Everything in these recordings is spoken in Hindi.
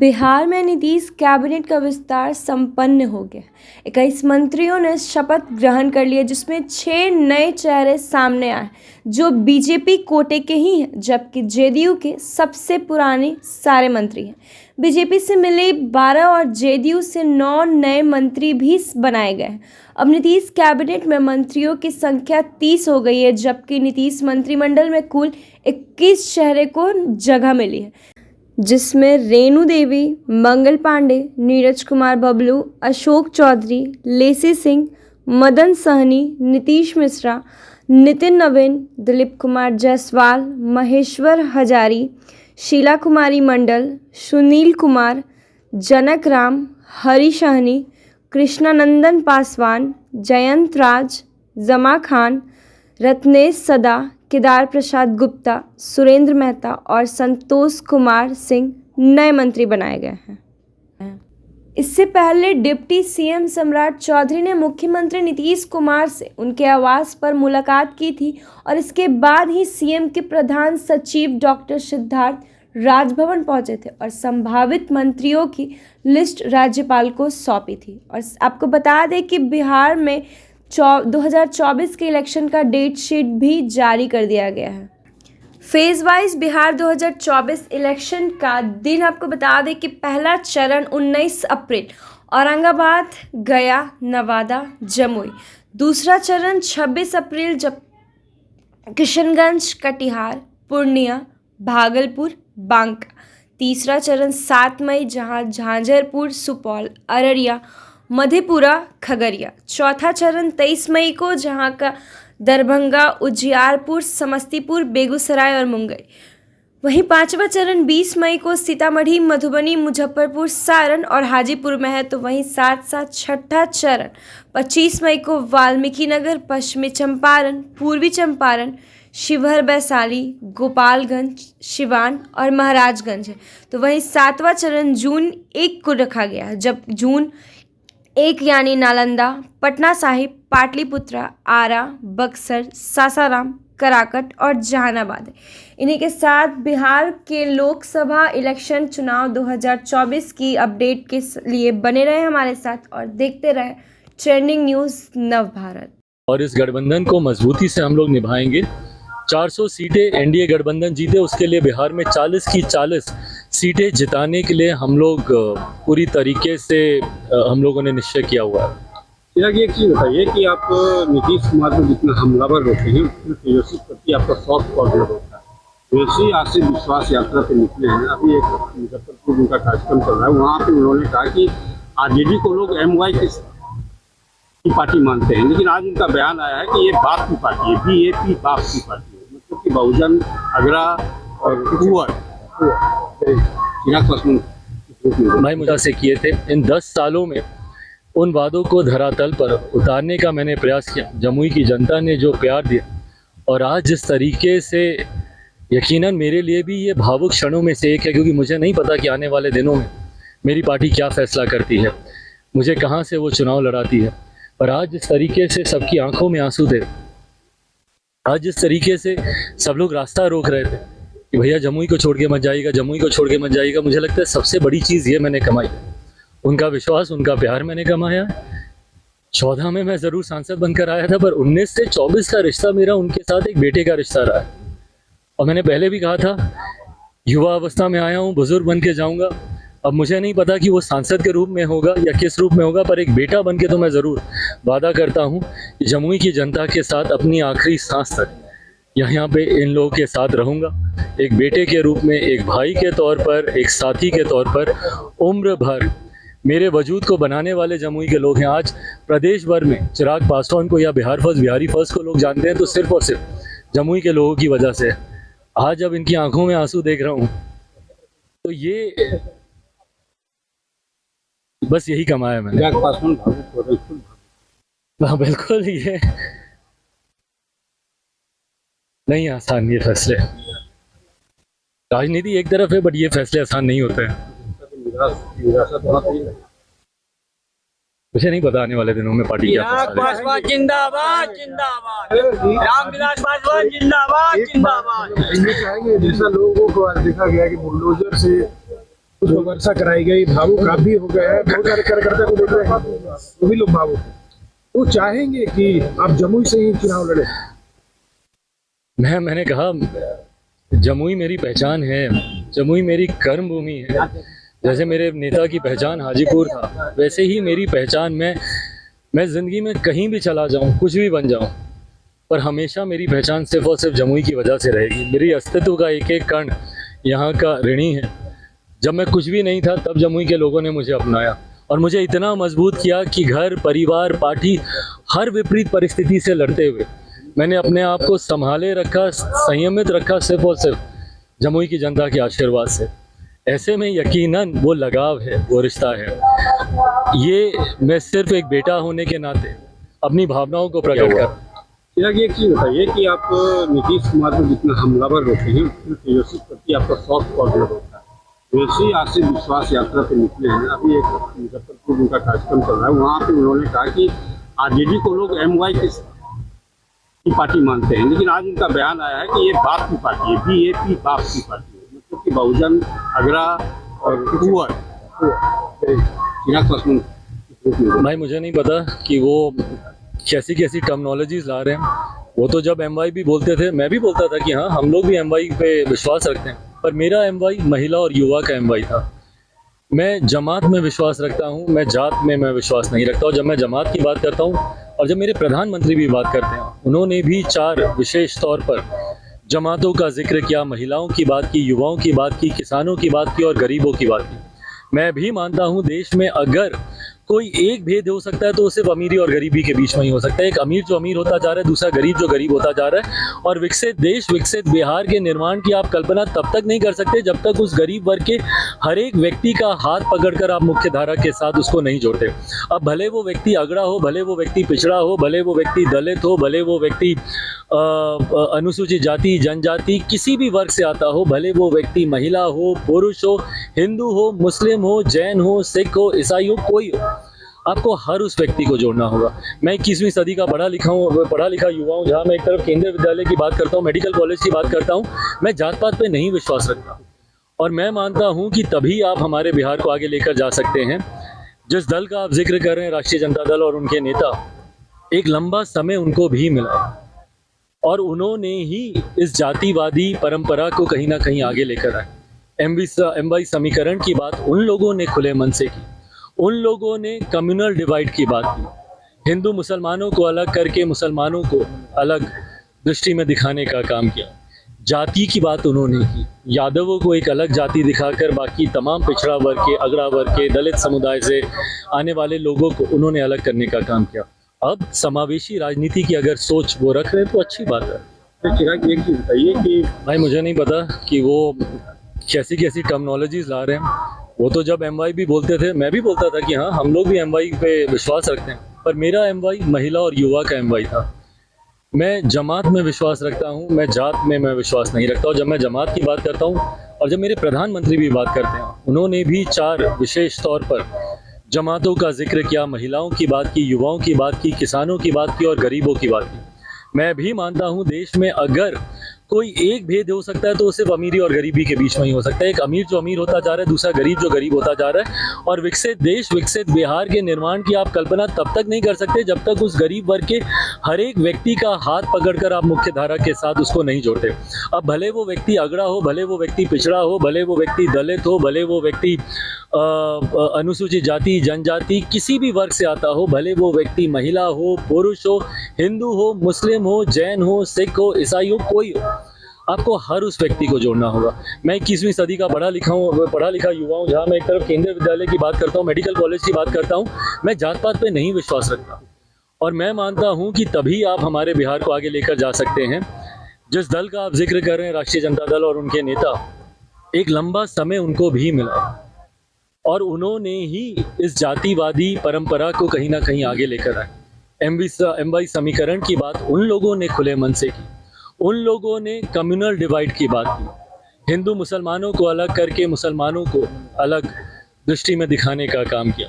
बिहार में नीतीश कैबिनेट का विस्तार संपन्न हो गया। 21 मंत्रियों ने शपथ ग्रहण कर लिया, जिसमें 6 नए चेहरे सामने आए जो बीजेपी कोटे के ही हैं, जबकि जेडीयू के सबसे पुराने सारे मंत्री हैं। बीजेपी से मिले 12 और जेडीयू से 9 नए मंत्री भी बनाए गए हैं। अब नीतीश कैबिनेट में मंत्रियों की संख्या 30 हो गई है, जबकि नीतीश मंत्रिमंडल में कुल 21 चेहरे को जगह मिली है, जिसमें रेणु देवी, मंगल पांडे, नीरज कुमार बबलू, अशोक चौधरी, लेसी सिंह, मदन सहनी, नीतीश मिश्रा, नितिन नवीन, दिलीप कुमार जायसवाल, महेश्वर हजारी, शीला कुमारी मंडल, सुनील कुमार, जनक राम, हरी शाहनी, कृष्णानंदन पासवान, जयंत राज, जमा खान, रत्नेश सदा, केदार प्रसाद गुप्ता, सुरेंद्र मेहता और संतोष कुमार सिंह नए मंत्री बनाए गए हैं। इससे पहले डिप्टी सीएम सम्राट चौधरी ने मुख्यमंत्री नीतीश कुमार से उनके आवास पर मुलाकात की थी और इसके बाद ही सीएम के प्रधान सचिव डॉक्टर सिद्धार्थ राजभवन पहुंचे थे और संभावित मंत्रियों की लिस्ट राज्यपाल को सौंपी थी। और आपको बता दें कि बिहार में 2024 के इलेक्शन का डेट शीट भी जारी कर दिया गया है। फेज वाइज बिहार 2024 इलेक्शन का दिन आपको बता दें कि पहला चरण 19 अप्रैल औरंगाबाद, गया, नवादा, जमुई। दूसरा चरण 26 अप्रैल जब किशनगंज, कटिहार, पूर्णिया, भागलपुर, बांका। तीसरा चरण 7 मई जहां झांझरपुर, सुपौल, अररिया, मधेपुरा, खगड़िया। चौथा चरण 23 मई को जहां का दरभंगा, उजियारपुर, समस्तीपुर, बेगूसराय और मुंगेर। वहीं पांचवा चरण 20 मई को सीतामढ़ी, मधुबनी, मुजफ्फरपुर, सारण और हाजीपुर में है। तो वहीं साथ साथ छठा चरण 25 मई को वाल्मीकि नगर, पश्चिमी चंपारण, पूर्वी चंपारण, शिवहर, वैशाली, गोपालगंज, सिवान और महाराजगंज है। तो वहीं सातवां चरण जून 1 को रखा गया है, जब जून 1 यानी नालंदा, पटना साहिब, पाटलिपुत्रा, आरा, बक्सर, सासाराम, कराकट और जहानाबाद है। इन्हीं के साथ बिहार के लोकसभा इलेक्शन चुनाव 2024 की अपडेट के लिए बने रहे हमारे साथ और देखते रहे ट्रेंडिंग न्यूज़ नवभारत। और इस गठबंधन को मजबूती से हम लोग निभाएंगे। 400 सीटें एनडीए गठबंधन जीते, उसके लिए बिहार में 40 की 40 सीटें जिताने के लिए हम लोग पूरी तरीके से हम लोगों ने निश्चय किया हुआ है। चिराग, एक चीज़ बताइए कि आप नीतीश कुमार को जितना हमलावर होते हैं उतना तेजस्वी प्रति आपका सॉफ्ट कॉर्नर होता है। तेजस्वी आज से विश्वास यात्रा पे निकले हैं। अभी एक मुजफ्फरपुर उनका कार्यक्रम चल रहा है, वहाँ पे उन्होंने कहा कि आरजेडी को लोग MY की पार्टी मानते हैं, लेकिन आज उनका बयान आया है कि ये बाप की पार्टी है, BAP बाप की पार्टी है, मतलब कि बहुजन, अगरा और कुंवर भाई मुझे से किए थे। इन 10 सालों में उन वादों को धरातल पर उतारने का मैंने प्रयास किया। जमुई की जनता ने जो प्यार दिया और आज जिस तरीके से, यकीनन मेरे लिए भी ये भावुक क्षणों में से एक है, क्योंकि मुझे नहीं पता कि आने वाले दिनों में मेरी पार्टी क्या फैसला करती है, मुझे कहाँ से वो चुनाव लड़ाती है। पर आज जिस तरीके से सबकी आंखों में आंसू थे, आज जिस तरीके से सब लोग रास्ता रोक रहे थे कि भैया जमुई को छोड़ के मत जाइएगा, जमुई को छोड़ के मत जाइएगा, मुझे लगता है सबसे बड़ी चीज़ ये मैंने कमाई। उनका विश्वास, उनका प्यार मैंने कमाया। 14 में मैं ज़रूर सांसद बनकर आया था, पर 19 से 24 का रिश्ता मेरा उनके साथ एक बेटे का रिश्ता रहा है। और मैंने पहले भी कहा था, युवा अवस्था में आया हूँ, बुजुर्ग बन के जाऊँगा। अब मुझे नहीं पता कि वो सांसद के रूप में होगा या किस रूप में होगा, पर एक बेटा बन के तो मैं ज़रूर वादा करता हूँ कि जमुई की जनता के साथ अपनी आखिरी सांस तक यहाँ पे इन लोगों के साथ रहूँगा। एक बेटे के रूप में, एक भाई के तौर पर, एक साथी के तौर पर। उम्र भर मेरे वजूद को बनाने वाले जमुई के लोग हैं। आज प्रदेश भर में चिराग पासवान को या बिहार फर्स्ट, बिहारी फर्स्ट को लोग जानते हैं तो सिर्फ और सिर्फ जमुई के लोगों की वजह से। आज जब इनकी आंखों में आंसू देख रहा हूँ तो ये बस यही कमाया मैंने। हाँ बिल्कुल, ये नहीं आसान ये फैसले। राजनीति एक तरफ है, बट ये फैसले आसान नहीं होते हैं। मुझे नहीं पता आने वाले दिनों में पार्टी क्या पासवान जिंदाबाद, जिंदाबाद, रामविलास पासवान जिंदाबाद, जिंदाबाद। चाहेंगे जैसा लोगों को आज देखा गया कि बुलडोजर से उसको वर्षा कराई गई, भावुक आप भी हो गए हैं, बहुत सारे कार्यकर्ता को देख रहे हैं वो भी लोग भावुक हैं। वो चाहेंगे कि आप जमुई से ही चुनाव लड़े। मैंने कहा जमुई मेरी पहचान है, जमुई मेरी कर्म भूमि है। जैसे मेरे नेता की पहचान हाजीपुर था, वैसे ही मेरी पहचान मैं ज़िंदगी में कहीं भी चला जाऊं, कुछ भी बन जाऊं, पर हमेशा मेरी पहचान सिर्फ और सिर्फ जमुई की वजह से रहेगी। मेरी अस्तित्व का एक एक कण यहाँ का ऋणी है। जब मैं कुछ भी नहीं था तब जमुई के लोगों ने मुझे अपनाया और मुझे इतना मजबूत किया कि घर, परिवार, पार्टी, हर विपरीत परिस्थिति से लड़ते हुए मैंने अपने आप को संभाले रखा, संयमित रखा, सिर्फ और सिर्फ जमुई की जनता के आशीर्वाद से। ऐसे में यकीनन वो लगाव है, वो रिश्ता है। ये मैं सिर्फ एक बेटा होने के नाते अपनी भावनाओं को प्रकट कर। चिराग, एक चीज बताइए कि आप नीतीश कुमार को जितना हमलावर रोके हैं उतना तेजस्वी प्रति आपका सॉफ्ट कॉर्नर होता है। वैसे ही आज से विश्वास यात्रा पे निकले हैं। अभी एक मुजफ्फरपुर उनका कार्यक्रम चल रहा है, वहाँ पे उन्होंने कहा कि आरजेडी को लोग MY की पार्टी मानते हैं, लेकिन आज उनका बयान आया है कि ये बाप की पार्टी है, BAP बाप की पार्टी है, मतलब कि बहुजन अगरा और कुंवर। चिराग पासवान भाई मुझे नहीं पता कि वो कैसी कैसी टर्मिनोलॉजीज ला रहे हैं। वो तो जब MY भी बोलते थे, मैं भी बोलता था कि हाँ हम लोग भी MY पे विश्वास रखते हैं, पर मेरा MY महिला और युवा का MY था। मैं जमात में विश्वास रखता हूँ, मैं जात में मैं विश्वास नहीं रखता। और जब मैं जमात की बात करता हूँ और जब मेरे प्रधानमंत्री भी बात करते हैं, उन्होंने भी 4 विशेष तौर पर जमातों का जिक्र किया, महिलाओं की बात की, युवाओं की बात की, किसानों की बात की और गरीबों की बात की। मैं भी मानता हूँ देश में अगर कोई एक भेद हो सकता है तो वो सिर्फ अमीरी और गरीबी के बीच में ही हो सकता है। एक अमीर जो अमीर होता जा रहा है, दूसरा गरीब जो गरीब होता जा रहा है। और विकसित देश, विकसित बिहार के निर्माण की आप कल्पना तब तक नहीं कर सकते जब तक उस गरीब वर्ग के हर एक व्यक्ति का हाथ पकड़कर आप मुख्य धारा के साथ उसको नहीं जोड़ते। अब भले वो व्यक्ति अगड़ा हो, भले वो व्यक्ति पिछड़ा हो, भले वो व्यक्ति दलित हो, भले वो व्यक्ति अनुसूचित जाति, जनजाति, किसी भी वर्ग से आता हो, भले वो व्यक्ति महिला हो, पुरुष हो, हिंदू हो, मुस्लिम हो, जैन हो, सिख हो, ईसाई हो, कोई हो, आपको हर उस व्यक्ति को जोड़ना होगा। मैं 21वीं सदी का पढ़ा लिखा युवा हूँ, जहाँ मैं एक तरफ केंद्रीय विद्यालय की बात करता हूँ, मेडिकल कॉलेज की बात करता हूँ। मैं जात पात पे नहीं विश्वास रखता और मैं मानता हूँ कि तभी आप हमारे बिहार को आगे लेकर जा सकते हैं। जिस दल का आप जिक्र कर रहे हैं, राष्ट्रीय जनता दल, और उनके नेता, एक लंबा समय उनको भी मिला और उन्होंने ही इस जातिवादी परंपरा को कहीं ना कहीं आगे लेकर आए। MY समीकरण की बात उन लोगों ने खुले मन से की, उन लोगों ने कम्युनल डिवाइड की बात की, हिंदू मुसलमानों को अलग करके मुसलमानों को अलग दृष्टि में दिखाने का काम किया। जाति की बात उन्होंने की, यादवों को एक अलग जाति दिखाकर बाकी तमाम पिछड़ा वर्ग के, अगड़ा वर्ग के, दलित समुदाय से आने वाले लोगों को उन्होंने अलग करने का काम किया। अब समावेशी राजनीति की अगर सोच वो रख रहे हैं तो अच्छी बात है। तो चिराग, एक चीज बताइए कि भाई मुझे नहीं पता कि वो कैसी कैसी टर्मिनोलॉजीज ला रहे हैं। वो तो जब MY भी बोलते थे, मैं भी बोलता था कि हाँ हम लोग भी MY पे विश्वास रखते हैं, पर मेरा MY महिला और युवा का MY था। मैं जमात में विश्वास रखता हूँ, मैं जात में मैं विश्वास नहीं रखता। और जब मैं जमात की बात करता हूँ और जब मेरे प्रधानमंत्री भी बात करते हैं, उन्होंने भी 4 विशेष तौर पर जमातों का जिक्र किया, महिलाओं की बात की, युवाओं की बात की, किसानों की बात की और गरीबों की बात की। मैं भी मानता हूँ देश में अगर कोई एक भेद हो सकता है तो वो सिर्फ अमीरी और गरीबी के बीच में ही हो सकता है। एक अमीर जो अमीर होता जा रहा है, दूसरा गरीब जो गरीब होता जा रहा है। और विकसित देश, विकसित बिहार के निर्माण की आप कल्पना तब तक नहीं कर सकते जब तक उस गरीब वर्ग के हर एक व्यक्ति का हाथ पकड़कर आप मुख्य धारा के साथ उसको नहीं जोड़ते। अब भले वो व्यक्ति अगड़ा हो, भले वो व्यक्ति पिछड़ा हो, भले वो व्यक्ति दलित हो, भले वो व्यक्ति अनुसूचित जाति, जनजाति, किसी भी वर्ग से आता हो, भले वो व्यक्ति महिला हो, पुरुष हो, हिंदू हो, मुस्लिम हो, जैन हो, सिख हो, ईसाई हो, कोई हो, आपको हर उस व्यक्ति को जोड़ना होगा। मैं 21वीं सदी का पढ़ा लिखा युवा हूँ, जहाँ मैं एक तरफ केंद्रीय विद्यालय की बात करता हूँ, मेडिकल कॉलेज की बात करता हूँ। मैं जात पात पे नहीं विश्वास रखता और मैं मानता हूँ कि तभी आप हमारे बिहार को आगे लेकर जा सकते हैं। जिस दल का आप जिक्र कर रहे हैं, राष्ट्रीय जनता दल, और उनके नेता, एक लंबा समय उनको भी मिला और उन्होंने ही इस जातिवादी परंपरा को कहीं ना कहीं आगे लेकर आए। MY समीकरण की बात उन लोगों ने खुले मन से की, उन लोगों ने कम्युनल डिवाइड की बात की, हिंदू मुसलमानों को अलग करके मुसलमानों को अलग दृष्टि में दिखाने का काम किया।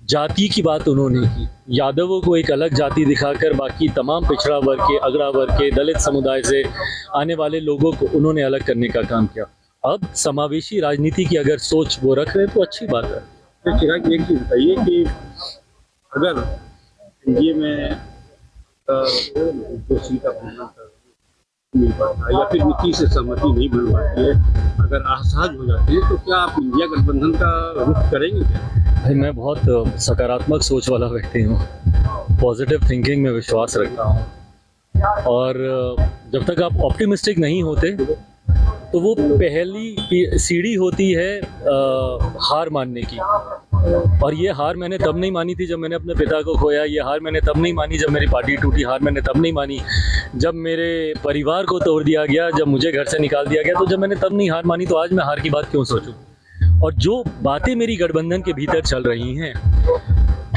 जाति की बात उन्होंने की, यादवों को एक अलग जाति दिखाकर बाकी तमाम पिछड़ा वर्ग के, अगड़ा वर्ग के, दलित समुदाय से आने वाले लोगों को उन्होंने अलग करने का काम किया। अब समावेशी राजनीति की अगर सोच वो रख रहे हैं तो अच्छी बात है। तो चिराग एक चीज बताइए कि अगर एनडीए में जो सीट मिल पाता है या फिर नीति से सहमति नहीं बन पाती है, अगर असहज हो जाते हैं, तो क्या आप इंडिया गठबंधन का रुख करेंगे क्या? भाई मैं बहुत सकारात्मक सोच वाला व्यक्ति हूँ, पॉजिटिव थिंकिंग में विश्वास रखता हूँ और जब तक आप ऑप्टिमिस्टिक नहीं होते तो वो पहली सीढ़ी होती है हार मानने की। और ये हार मैंने तब नहीं मानी थी जब मैंने अपने पिता को खोया, ये हार मैंने तब नहीं मानी जब मेरी पार्टी टूटी, हार मैंने तब नहीं मानी जब मेरे परिवार को तोड़ दिया गया, जब मुझे घर से निकाल दिया गया, तो जब मैंने तब नहीं हार मानी तो आज मैं हार की बात क्यों सोचूं। और जो बातें मेरी गठबंधन के भीतर चल रही हैं,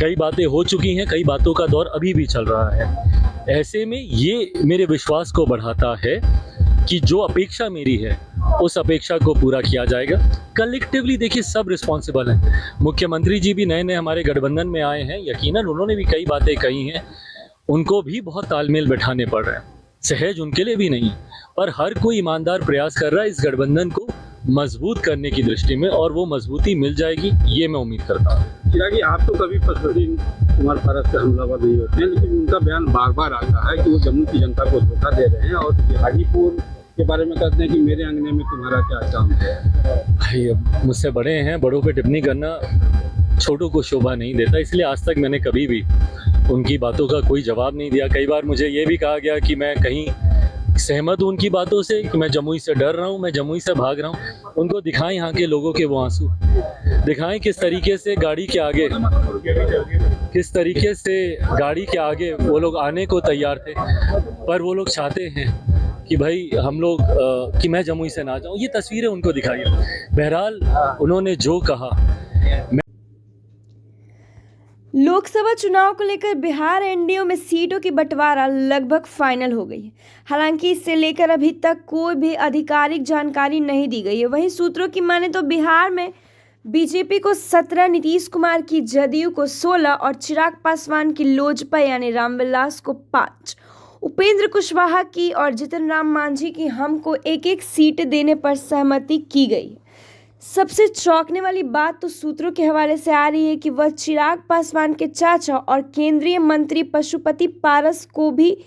कई बातें हो चुकी हैं, कई बातों का दौर अभी भी चल रहा है, ऐसे में ये मेरे विश्वास को बढ़ाता है कि जो अपेक्षा मेरी है उस अपेक्षा को पूरा किया जाएगा। कलेक्टिवली देखिए सब रिस्पॉन्सिबल हैं, मुख्यमंत्री जी भी नए नए हमारे गठबंधन में आए हैं, यकीनन उन्होंने भी कई बातें कही हैं, उनको भी बहुत तालमेल बैठाने पड़ रहे हैं, सहज उनके लिए भी नहीं, पर हर कोई ईमानदार प्रयास कर रहा है इस गठबंधन को मजबूत करने की दृष्टि में, और वो मजबूती मिल जाएगी ये मैं उम्मीद करता हूँ। चिराग जी, आप तो कभी फसरुद्दीन कुमार फारस पे हमलावर नहीं होते हैं, लेकिन उनका बयान बार बार आता है कि वो जम्मू की जनता को धोखा दे रहे हैं और हाजीपुर के बारे में कहते हैं कि मेरे अंगने में तुम्हारा क्या काम है। भाई अब मुझसे बड़े हैं, बड़ों पे टिप्पणी करना छोटों को शोभा नहीं देता, इसलिए आज तक मैंने कभी भी उनकी बातों का कोई जवाब नहीं दिया। कई बार मुझे ये भी कहा गया कि मैं कहीं सहमत हूँ उनकी बातों से, कि मैं जमुई से डर रहा हूँ, मैं जमुई से भाग रहा हूँ। उनको दिखाएं यहाँ के लोगों के वो आंसू, दिखाएं किस तरीके से गाड़ी के आगे वो लोग आने को तैयार थे, पर वो लोग चाहते हैं कि भाई हम लोग कि मैं जमुई से ना जाऊँ। ये तस्वीरें उनको दिखाइए। बहरहाल उन्होंने जो कहा, लोकसभा चुनाव को लेकर बिहार एनडीए में सीटों की बंटवारा लगभग फाइनल हो गई है। हालांकि इससे लेकर अभी तक कोई भी आधिकारिक जानकारी नहीं दी गई है। वहीं सूत्रों की माने तो बिहार में बीजेपी को 17, नीतीश कुमार की जदयू को 16 और चिराग पासवान की लोजपा यानी रामविलास को 5, उपेंद्र कुशवाहा की और जितन राम मांझी की हमको एक सीट देने पर सहमति की गई। सबसे चौंकने वाली बात तो सूत्रों के हवाले से आ रही है कि वह चिराग पासवान के चाचा और केंद्रीय मंत्री पशुपति पारस को भी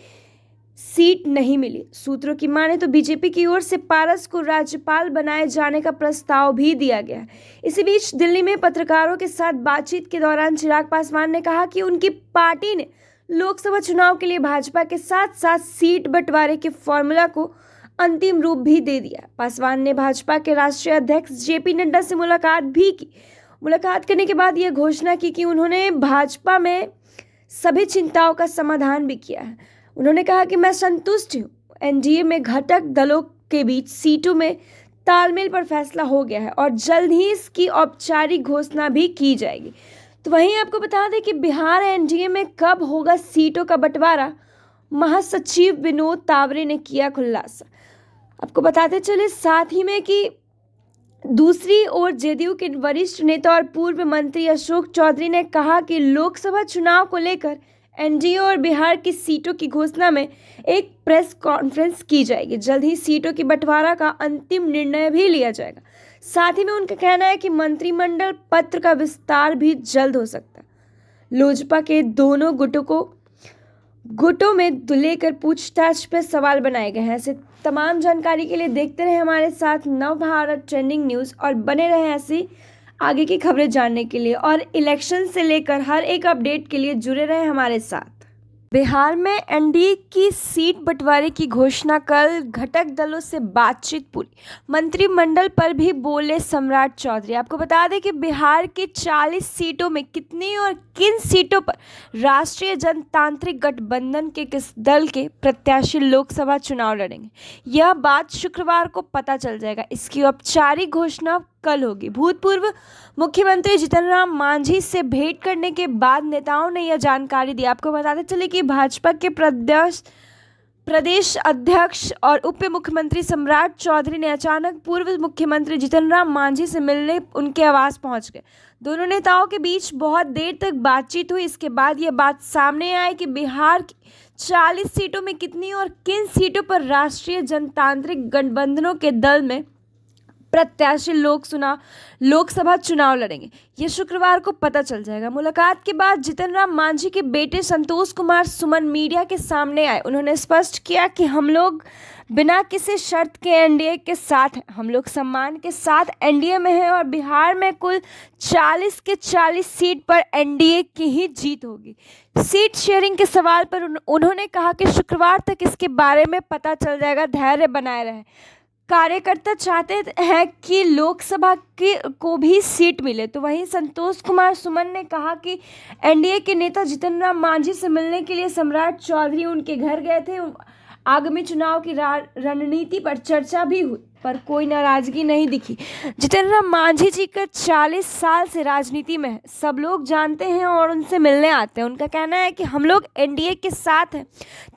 सीट नहीं मिली। सूत्रों की माने तो बीजेपी की ओर से पारस को राज्यपाल बनाए जाने का प्रस्ताव भी दिया गया है। इसी बीच दिल्ली में पत्रकारों के साथ बातचीत के दौरान चिराग पासवान ने कहा कि उनकी पार्टी ने लोकसभा चुनाव के लिए भाजपा के साथ साथ सीट बंटवारे के फॉर्मूला को अंतिम रूप भी दे दिया। पासवान ने भाजपा के राष्ट्रीय अध्यक्ष जेपी नड्डा से मुलाकात भी की। मुलाकात करने के बाद यह घोषणा की कि उन्होंने भाजपा में सभी चिंताओं का समाधान भी किया है। उन्होंने कहा कि मैं संतुष्ट हूँ, एनडीए में घटक दलों के बीच सीटों में तालमेल पर फैसला हो गया है और जल्द ही इसकी औपचारिक घोषणा भी की जाएगी। तो वहीं आपको बता दें कि बिहार एनडीए में कब होगा सीटों का बंटवारा, महासचिव विनोद तावरे ने किया खुलासा। आपको बताते चले साथ ही में कि दूसरी ओर जेडीयू के वरिष्ठ नेता और पूर्व मंत्री अशोक चौधरी ने कहा कि लोकसभा चुनाव को लेकर एनडीए और बिहार की सीटों की घोषणा में एक प्रेस कॉन्फ्रेंस की जाएगी। जल्द ही सीटों की बंटवारा का अंतिम निर्णय भी लिया जाएगा। साथ ही में उनका कहना है कि मंत्रिमंडल पत्र का विस्तार भी जल्द हो सकता है। लोजपा के दोनों गुटों में लेकर पूछताछ पर सवाल बनाए गए हैं। ऐसे तमाम जानकारी के लिए देखते रहे हमारे साथ नव भारत ट्रेंडिंग न्यूज़ और बने रहे ऐसी आगे की खबरें जानने के लिए और इलेक्शन से लेकर हर एक अपडेट के लिए जुड़े रहे हमारे साथ। बिहार में एनडीए की सीट बंटवारे की घोषणा, कल घटक दलों से बातचीत पूरी, मंत्रिमंडल पर भी बोले सम्राट चौधरी। आपको बता दें कि बिहार के 40 सीटों में कितनी और किन सीटों पर राष्ट्रीय जनतांत्रिक गठबंधन के किस दल के प्रत्याशी लोकसभा चुनाव लड़ेंगे, यह बात शुक्रवार को पता चल जाएगा। इसकी औपचारिक घोषणा कल होगी। भूतपूर्व मुख्यमंत्री जितन राम मांझी से भेंट करने के बाद नेताओं ने यह जानकारी दी। आपको बताते चले कि भाजपा के प्रदेश अध्यक्ष और उप मुख्यमंत्री सम्राट चौधरी ने अचानक पूर्व मुख्यमंत्री जितन राम मांझी से मिलने उनके आवास पहुंच गए। दोनों नेताओं के बीच बहुत देर तक बातचीत हुई। इसके बाद यह बात सामने आई कि बिहार की 40 सीटों में कितनी और किन सीटों पर राष्ट्रीय जनतांत्रिक गठबंधनों के दल में प्रत्याशी लोकसभा चुनाव लड़ेंगे, ये शुक्रवार को पता चल जाएगा। मुलाकात के बाद जीतन राम मांझी के बेटे संतोष कुमार सुमन मीडिया के सामने आए। उन्होंने स्पष्ट किया कि हम लोग बिना किसी शर्त के एनडीए के साथ हैं, हम लोग सम्मान के साथ एनडीए में हैं और बिहार में कुल 40 के 40 सीट पर एनडीए की ही जीत होगी। सीट शेयरिंग के सवाल पर उन्होंने कहा कि शुक्रवार तक इसके बारे में पता चल जाएगा, धैर्य बनाए रहें। कार्यकर्ता चाहते हैं कि लोकसभा को भी सीट मिले, तो वहीं संतोष कुमार सुमन ने कहा कि एनडीए के नेता जीतन राम मांझी से मिलने के लिए सम्राट चौधरी उनके घर गए थे। आगामी चुनाव की रणनीति पर चर्चा भी हुई, पर कोई नाराजगी नहीं दिखी। जीतन राम मांझी जी का 40 साल से राजनीति में है, सब लोग जानते हैं और उनसे मिलने आते हैं। उनका कहना है कि हम लोग एनडीए के साथ हैं,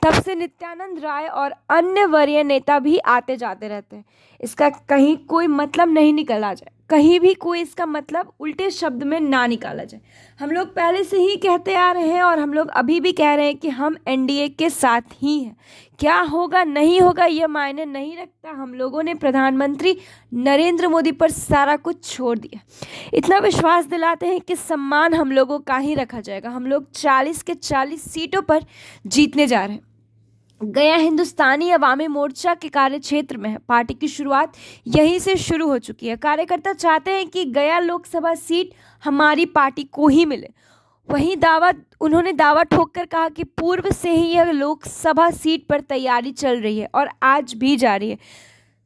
तब से नित्यानंद राय और अन्य वरीय नेता भी आते जाते रहते हैं। इसका कहीं कोई मतलब नहीं निकाला जाए, कहीं भी कोई इसका मतलब उल्टे शब्द में ना निकाला जाए। हम लोग पहले से ही कहते आ रहे हैं और हम लोग अभी भी कह रहे हैं कि हम एनडीए के साथ ही हैं। क्या होगा नहीं होगा यह मायने नहीं रखता। हम लोगों ने प्रधानमंत्री नरेंद्र मोदी पर सारा कुछ छोड़ दिया। इतना विश्वास दिलाते हैं कि सम्मान हम लोगों का ही रखा जाएगा। हम लोग 40 के 40 सीटों पर जीतने जा रहे हैं। गया हिंदुस्तानी अवामी मोर्चा के कार्य क्षेत्र में है। पार्टी की शुरुआत यहीं से शुरू हो चुकी है। कार्यकर्ता चाहते हैं कि गया लोकसभा सीट हमारी पार्टी को ही मिले। वहीं उन्होंने दावा ठोककर कहा कि पूर्व से ही यह लोकसभा सीट पर तैयारी चल रही है और आज भी जारी है।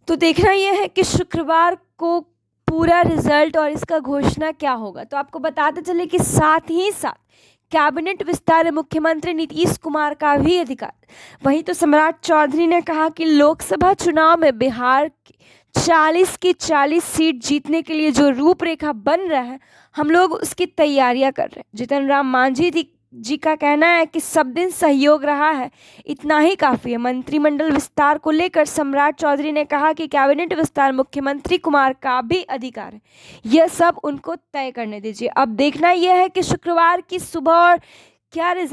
तो देखना यह है कि शुक्रवार को पूरा रिजल्ट और इसका घोषणा क्या होगा। तो आपको बताते चले कि साथ ही साथ कैबिनेट विस्तार मुख्यमंत्री नीतीश कुमार का भी अधिकार। वहीं तो सम्राट चौधरी ने कहा कि लोकसभा चुनाव में बिहार की 40 की 40 सीट जीतने के लिए जो रूपरेखा बन रहा है, हम लोग उसकी तैयारियां कर रहे हैं। जीतन राम मांझी जी का कहना है कि सब दिन सहयोग रहा है, इतना ही काफ़ी है। मंत्रिमंडल विस्तार को लेकर सम्राट चौधरी ने कहा कि कैबिनेट विस्तार मुख्यमंत्री कुमार का भी अधिकार है, यह सब उनको तय करने दीजिए। अब देखना यह है कि शुक्रवार की सुबह और क्या रिजल्ट